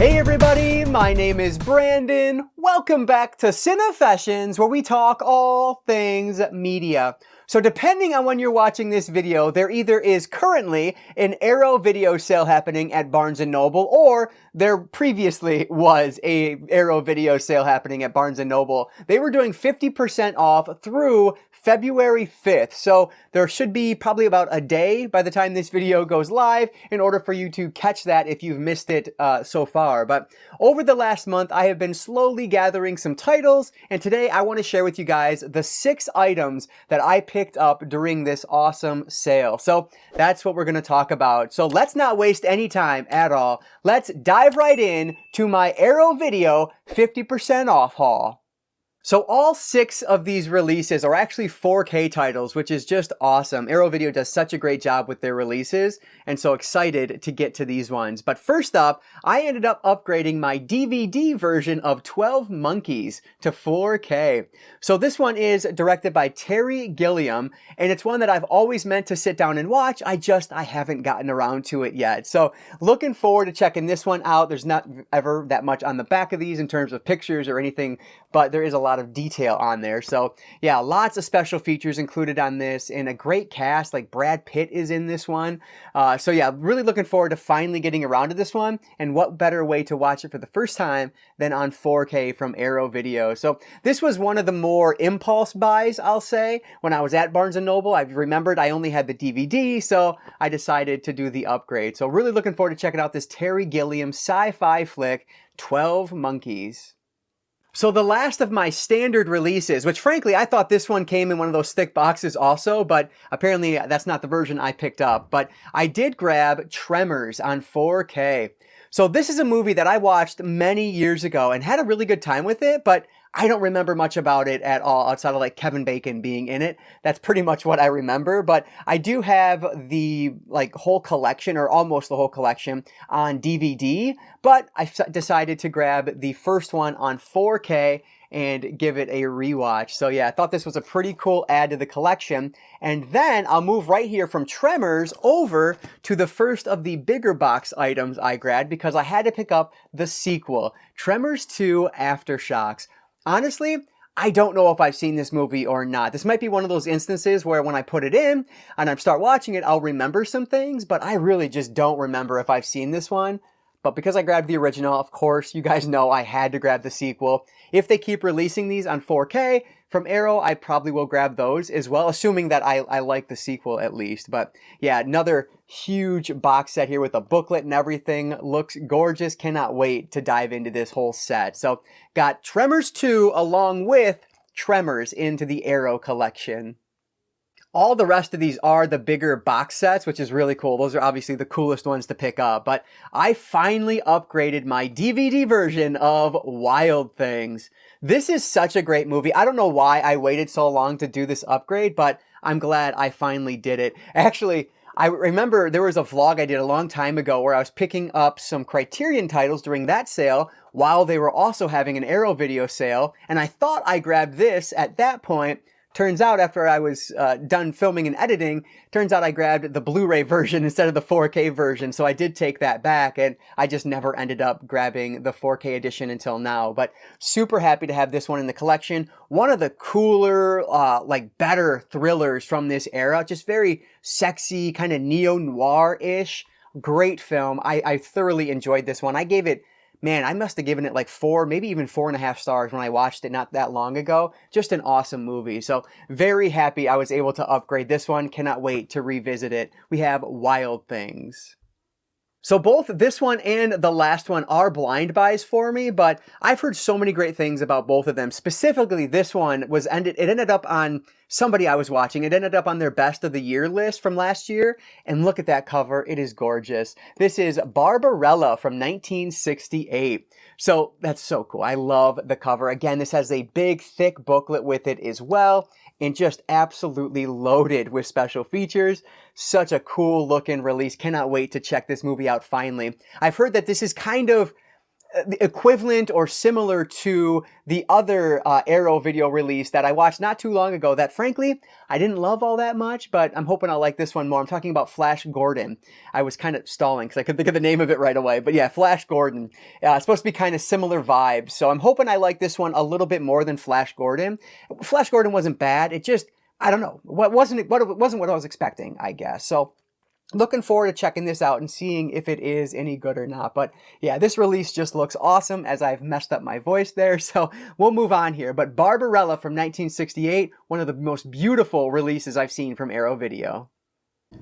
Hey everybody, my name is Brandon. Welcome back to Cinefessions, where we talk all things media. So depending on when you're watching this video, there either is currently an Arrow video sale happening at Barnes & Noble, or there previously was a Arrow video sale happening at Barnes & Noble. They were doing 50% off through February 5th. So there should be probably about a day by the time this video goes live in order for you to catch that if you've missed it so far. But over the last month, I have been slowly gathering some titles, and today I want to share with you guys the 6 items that I picked up during this awesome sale. So that's what we're going to talk about. So let's not waste any time at all. Let's dive right in to my Arrow Video 50% off haul. So all 6 of these releases are actually 4K titles, which is just awesome. Arrow Video does such a great job with their releases, and so excited to get to these ones. But first up, I ended up upgrading my DVD version of 12 Monkeys to 4K. So this one is directed by Terry Gilliam, and it's one that I've always meant to sit down and watch. I haven't gotten around to it yet. So looking forward to checking this one out. There's not ever that much on the back of these in terms of pictures or anything, but there is a lot of detail on there. So yeah, lots of special features included on this, and a great cast. Like Brad Pitt is in this one. So yeah, really looking forward to finally getting around to this one, and what better way to watch it for the first time than on 4K from Arrow Video. So this was one of the more impulse buys, I'll say. When I was at Barnes & Noble, I remembered I only had the DVD, so I decided to do the upgrade. So really looking forward to checking out this Terry Gilliam sci-fi flick, 12 Monkeys. So the last of my standard releases, which frankly, I thought this one came in one of those thick boxes also, but apparently that's not the version I picked up. But I did grab Tremors on 4K. So this is a movie that I watched many years ago and had a really good time with it, but I don't remember much about it at all outside of like Kevin Bacon being in it. That's pretty much what I remember, but I do have the whole collection, or almost the whole collection, on DVD, but I decided to grab the first one on 4K and give it a rewatch. So yeah, I thought this was a pretty cool add to the collection. And then I'll move right here from Tremors over to the first of the bigger box items I grabbed, because I had to pick up the sequel, Tremors 2 Aftershocks. Honestly, I don't know if I've seen this movie or not. This might be one of those instances where when I put it in and I start watching it, I'll remember some things, but I really just don't remember if I've seen this one. But because I grabbed the original, of course, you guys know I had to grab the sequel. If they keep releasing these on 4K from Arrow, I probably will grab those as well, assuming that I like the sequel at least. But yeah, another huge box set here with a booklet and everything. Looks gorgeous. Cannot wait to dive into this whole set. So got Tremors 2 along with Tremors into the Arrow collection. All the rest of these are the bigger box sets, which is really cool. Those are obviously the coolest ones to pick up. But I finally upgraded my DVD version of Wild Things. This is such a great movie. I don't know why I waited so long to do this upgrade, but I'm glad I finally did it. Actually, I remember there was a vlog I did a long time ago where I was picking up some Criterion titles during that sale while they were also having an Arrow video sale. And I thought I grabbed this at that point. Turns out after I was done filming and editing, turns out I grabbed the Blu-ray version instead of the 4K version. So I did take that back, and I just never ended up grabbing the 4K edition until now. But super happy to have this one in the collection. One of the cooler, better thrillers from this era. Just very sexy, kind of neo-noir-ish. Great film. I thoroughly enjoyed this one. I gave it, man, I must have given it like 4, maybe even 4.5 stars when I watched it not that long ago. Just an awesome movie. So very happy I was able to upgrade this one. Cannot wait to revisit it. We have Wild Things. So both this one and the last one are blind buys for me, but I've heard so many great things about both of them. Specifically, this one it ended up on somebody I was watching. It ended up on their best of the year list from last year. And look at that cover. It is gorgeous. This is Barbarella from 1968. So that's so cool. I love the cover. Again, this has a big, thick booklet with it as well, and just absolutely loaded with special features. Such a cool looking release. Cannot wait to check this movie out finally. I've heard that this is kind of the equivalent or similar to the other Arrow video release that I watched not too long ago that frankly I didn't love all that much, but I'm hoping I'll like this one more. I'm talking about Flash Gordon. I was kind of stalling because I couldn't think of the name of it right away, but yeah, Flash Gordon. It's supposed to be kind of similar vibes, so I'm hoping I like this one a little bit more than Flash Gordon. Flash Gordon wasn't bad, it just, I don't know, it wasn't what I was expecting, I guess. So looking forward to checking this out and seeing if it is any good or not. But yeah, this release just looks awesome, as I've messed up my voice there. So we'll move on here. But Barbarella from 1968, one of the most beautiful releases I've seen from Arrow Video.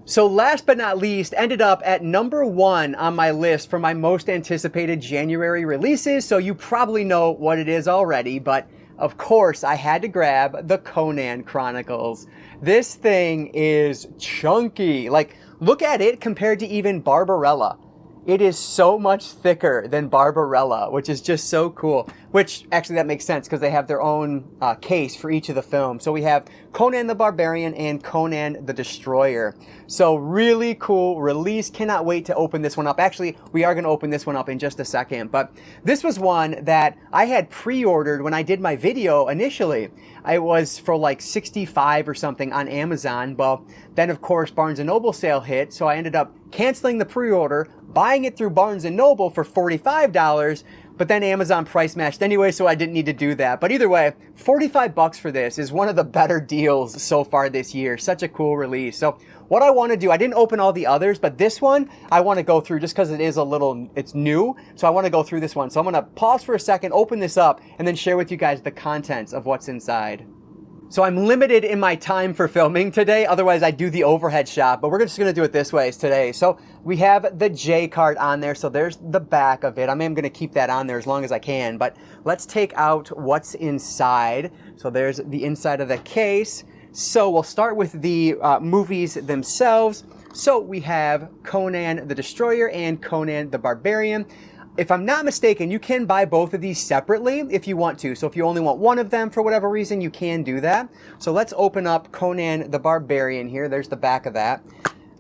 So last but not least, ended up at #1 on my list for my most anticipated January releases. So you probably know what it is already, but of course, I had to grab the Conan Chronicles. This thing is chunky. Like, look at it compared to even Barbarella. It is so much thicker than Barbarella, which is just so cool. Which, actually, that makes sense because they have their own case for each of the films. So we have Conan the Barbarian and Conan the Destroyer. So really cool release. Cannot wait to open this one up. Actually, we are going to open this one up in just a second. But this was one that I had pre-ordered when I did my video initially. I was for like $65 or something on Amazon. Well, then of course Barnes & Noble sale hit. So I ended up canceling the pre-order, buying it through Barnes & Noble for $45, but then Amazon price matched anyway, so I didn't need to do that. But either way, $45 for this is one of the better deals so far this year. Such a cool release. So what I want to do, I didn't open all the others, but this one I want to go through just because it is it's new. So I want to go through this one. So I'm going to pause for a second, open this up, and then share with you guys the contents of what's inside. So I'm limited in my time for filming today, otherwise I do the overhead shot, but we're just gonna do it this way today. So we have the J card on there, so there's the back of it. I am gonna keep that on there as long as I can, but let's take out what's inside. So there's the inside of the case. So we'll start with the movies themselves. So we have Conan the Destroyer and Conan the Barbarian. If I'm not mistaken, you can buy both of these separately if you want to. So if you only want one of them for whatever reason, you can do that. So let's open up Conan the Barbarian here. There's the back of that.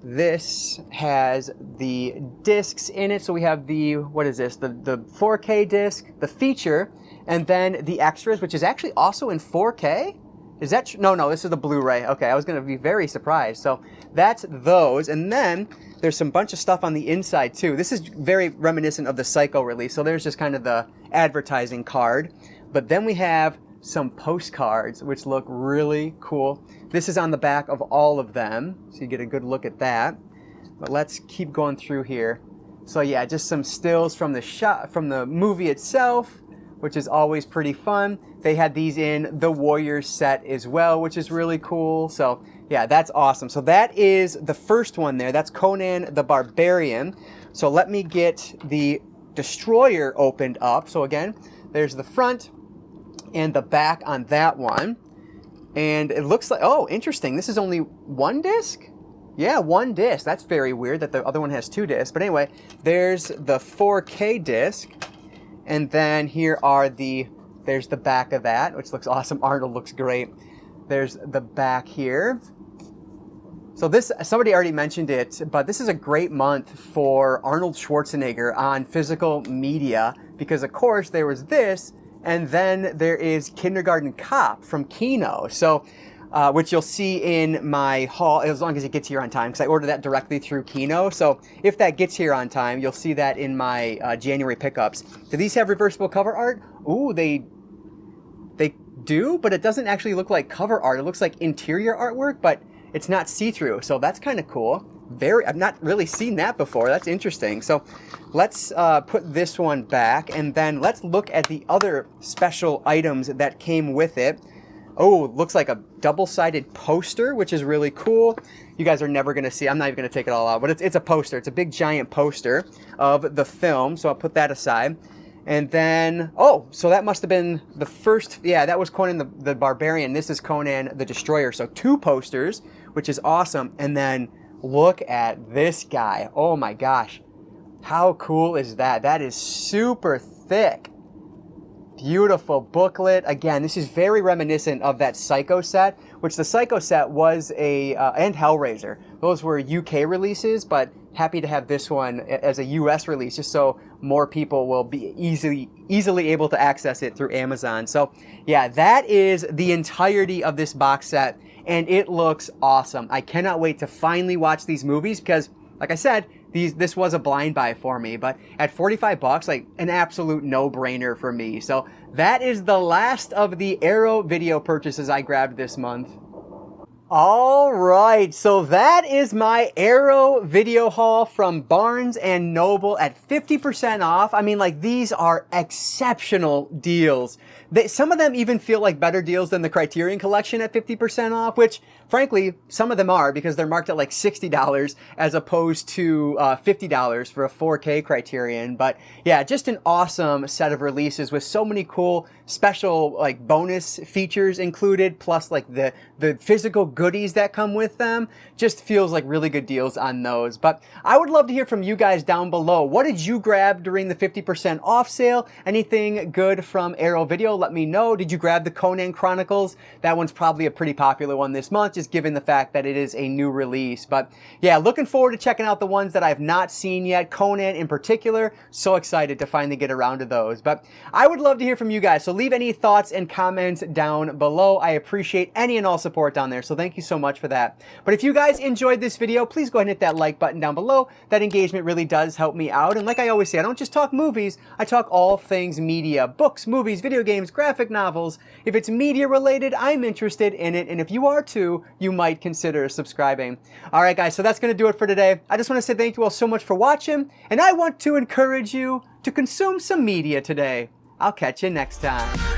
This has the discs in it. So we have the, what is this? The 4K disc, the feature, and then the extras, which is actually also in 4K. Is that, no, this is the Blu-ray. Okay, I was gonna be very surprised. So that's those, and then there's some bunch of stuff on the inside too. This is very reminiscent of the Psycho release. So there's just kind of the advertising card. But then we have some postcards, which look really cool. This is on the back of all of them, so you get a good look at that. But let's keep going through here. So yeah, just some stills from the shot, from the movie itself, which is always pretty fun. They had these in the Warriors set as well, which is really cool. So yeah, that's awesome. So that is the first one there. That's Conan the Barbarian. So let me get the Destroyer opened up. So again, there's the front and the back on that one. And it looks like, oh, interesting. This is only one disc? Yeah, one disc. That's very weird that the other one has two discs. But anyway, there's the 4K disc. And then here are there's the back of that, which looks awesome. Arnold looks great. There's the back here. So this, somebody already mentioned it, but this is a great month for Arnold Schwarzenegger on physical media because, of course, there was this, and then there is Kindergarten Cop from Kino. So, which you'll see in my haul as long as it gets here on time, because I ordered that directly through Kino. So if that gets here on time, you'll see that in my January pickups. Do these have reversible cover art? Ooh, they do, but it doesn't actually look like cover art. It looks like interior artwork, but it's not see-through. So that's kind of cool. I've not really seen that before. That's interesting. So let's put this one back, and then let's look at the other special items that came with it. Oh, looks like a double-sided poster, which is really cool. You guys are never going to see. I'm not even going to take it all out, but it's a poster. It's a big, giant poster of the film, so I'll put that aside. And then, oh, so that must have been the first, yeah, that was Conan the Barbarian. This is Conan the Destroyer. So two posters, which is awesome. And then look at this guy. Oh my gosh. How cool is that? That is super thick. Beautiful booklet. Again, this is very reminiscent of that Psycho set, which the Psycho set was and Hellraiser. Those were UK releases, but happy to have this one as a US release, just so more people will be easily able to access it through Amazon. So yeah, that is the entirety of this box set, and it looks awesome. I cannot wait to finally watch these movies because, like I said, this was a blind buy for me, but at $45, like an absolute no-brainer for me. So that is the last of the Arrow video purchases I grabbed this month. All right, so that is my Arrow video haul from Barnes & Noble at 50% off. I mean, like, these are exceptional deals. Some of them even feel like better deals than the Criterion Collection at 50% off, which, frankly, some of them are because they're marked at like $60 as opposed to $50 for a 4K Criterion. But yeah, just an awesome set of releases with so many cool special like bonus features included, plus like the physical goodies that come with them. Just feels like really good deals on those. But I would love to hear from you guys down below. What did you grab during the 50% off sale? Anything good from Arrow Video? Let me know. Did you grab the Conan Chronicles? That one's probably a pretty popular one this month, just given the fact that it is a new release. But yeah, looking forward to checking out the ones that I've not seen yet. Conan in particular, so excited to finally get around to those. But I would love to hear from you guys, so leave any thoughts and comments down below. I appreciate any and all support down there, so thank you so much for that. But if you guys enjoyed this video, please go ahead and hit that like button down below. That engagement really does help me out. And like I always say, I don't just talk movies, I talk all things media. Books, movies, video games, graphic novels. If it's media related, I'm interested in it. And if you are too, you might consider subscribing. All right, guys, so that's going to do it for today. I just want to say thank you all so much for watching. And I want to encourage you to consume some media today. I'll catch you next time.